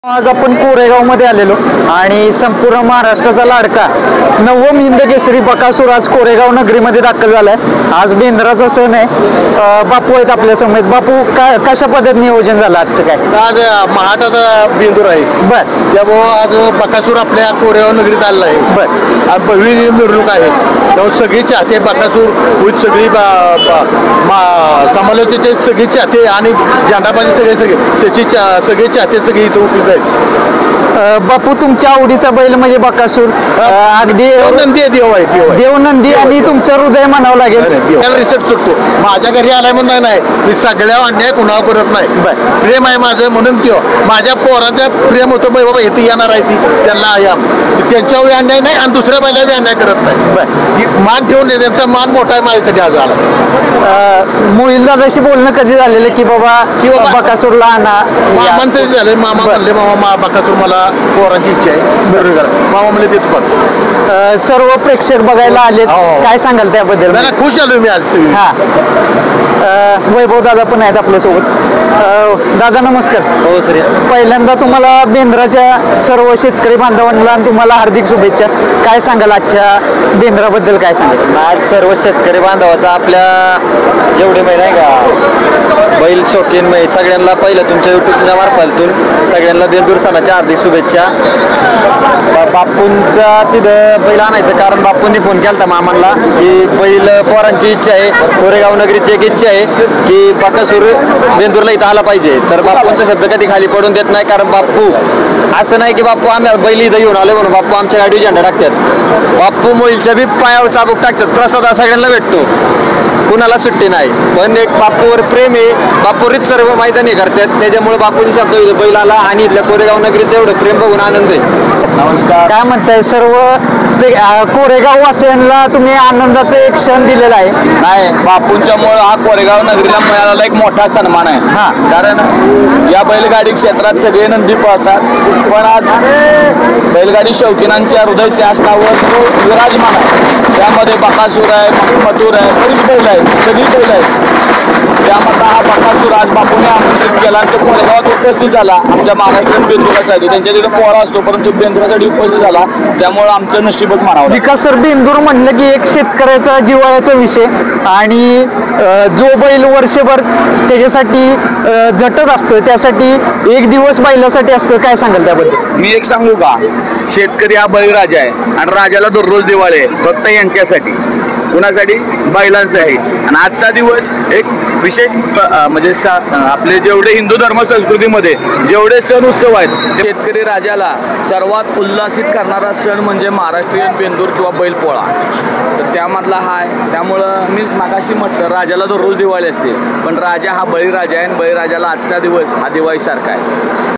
आज आपण कोरेगाव मध्ये आलेलो आणि संपूर्ण महाराष्ट्राचा लाडका नवम हिंद केसरी बकासूर आज कोरेगाव नगरीमध्ये दाखल झालाय। आज बेंद्राचा सण आहे। बापू आहेत आपल्या समेत। बापू काय कशा पद्धतीने नियोजन झालं आजचं काय? आज महाटाचा बेंदूर आहे। बर त्यामुळे आज बकासूर आपल्या कोरेगाव नगरीत आलेला आहे। बर आज भव्य मिरवणूक आहे। त्यामुळे सगळी चाहते बकासूर विथ सगळी समालोचचे सगळी चाहते आणि झेंडाबाजी सगळे चाहते सगळे इथं उपस्थित आहेत। बापू तुमच्या आवडीचा बैल म्हणजे बकासूर अगदी नंदी देव आहे देव नंदी आणि तुमचं हृदय म्हणावं लागेल। त्याला रिसेप्ट सुटतो माझ्या घरी आलाय म्हणून नाही मी सगळ्या अन्याय कुणाला करत नाही। प्रेम आहे माझं म्हणून किंवा माझ्या पोराचं प्रेम होतं बाबा इथे येणार आहे ती त्यांना या त्यांच्यावर अन्याय नाही आणि दुसऱ्या बैलावर अन्याय करत नाही। मान ठेवून त्यांचा मान मोठा आहे माझ्यासाठी आज आला। मोहिल दादाशी बोलणं कधी झालेलं की बाबा बकासूरला आणा? मामांचं झालंय। मामा म्हणले मामा बकासूर मला पोरांची इच्छा आहे मामा म्हणले देतो पण सर्व प्रेक्षक बघायला आले काय सांगाल त्याबद्दल? मला खुश आलो मी आज। हा वैभव दादा पण आहेत आपल्यासोबत। दादा नमस्कार। हो सर। पहिल्यांदा तुम्हाला बेंद्राच्या सर्व शेतकरी बांधवांना तुम्हाला हार्दिक शुभेच्छा। काय सांगाल आजच्या बेंद्राबद्दल? काय सांगाल आज सर्व शेतकरी बांधवाचा आपल्या जेवढे महिने आहे का बैल शौकीन सगळ्यांना पहिलं तुमच्या युट्यूबच्या मार्फतून सगळ्यांना बेंदूर सणाच्या हार्दिक शुभेच्छा। बापूंचा तिथं बैल आणायचं कारण बापूंनी फोन केला मामांना की बैल पोरांची इच्छा आहे, कोरेगाव नगरीची एक इच्छा आहे की बकासूर बेंदूरला इथं आला पाहिजे। तर बापूंचा शब्द कधी खाली पडून देत नाही कारण बापू असं नाही की बापू आम्ही बैल इथं येऊन आलो म्हणून बापू आमच्या गाडीवर झेंडा टाकतात। बापू मोईलच्या बी पायावर चाबूक टाकतात, प्रसाद हा सगळ्यांना भेटतो, कुणाला सुट्टी नाही। पण एक बापूवर प्रेम आहे, बापू रीत सर्व मैदानी करतात त्याच्यामुळे बापूची शब्द बैलाला आणि इथल्या कोरेगाव नगरीचं एवढं प्रेम बघून आनंद आहे। नमस्कार। काय म्हणताय सर्व कोरेगाव वासियांना तुम्ही आनंदाचा एक क्षण दिलेला आहे? नाही, बापूंच्यामुळे हा कोरेगाव नगरीला मिळालेला एक मोठा सन्मान आहे। कारण या बैलगाडी क्षेत्रात सगळे नंदी पळतात पण आज बैलगाडी शौकीनांच्या हृदय शासनावर जो विराजमान आहे त्यामध्ये बकासूर आहे, मथुर आहे, बरीच बैल आहेत, सगळी बैल आहेत। त्यामध्ये हा बकासूर आज बापूने आमंत्रित केला आणि तो कोरेगावात उपस्थित झाला आमच्या महाराष्ट्रीयन बेंदुरासाठी। त्यांच्या तिथे पोरा असतो परंतु बेंदुरासाठी उपस्थित झाला त्यामुळे आमचं नशीबच म्हणावं। विकास सर, बेंदूर म्हणलं की एक शेतकऱ्याचा जिव्हाळ्याचा विषय आणि जो बैल वर्षभर त्याच्यासाठी झटत असतो त्यासाठी एक दिवस बैलासाठी असतो, काय सांगाल त्याबद्दल? मी एक सांगू का, शेतकरी हा बळीराजा आहे आणि राजाला दररोज दिवाळी आहे फक्त यांच्यासाठी, कुणासाठी? बैलांसाठी। आणि आजचा दिवस एक विशेष म्हणजे आपले जेवढे हिंदू धर्म संस्कृतीमध्ये जेवढे सण उत्सव आहेत शेतकरी राजाला सर्वात उल्हासित करणारा सण म्हणजे महाराष्ट्रीयन बेंदूर किंवा बैलपोळा, तर त्यामधला हा आहे। त्यामुळं मीच मागाशी म्हटलं राजाला दररोज दिवाळी असते पण राजा हा बळीराजा आहे आणि बळीराजाला आजचा दिवस हा दिवाळीसारखा आहे।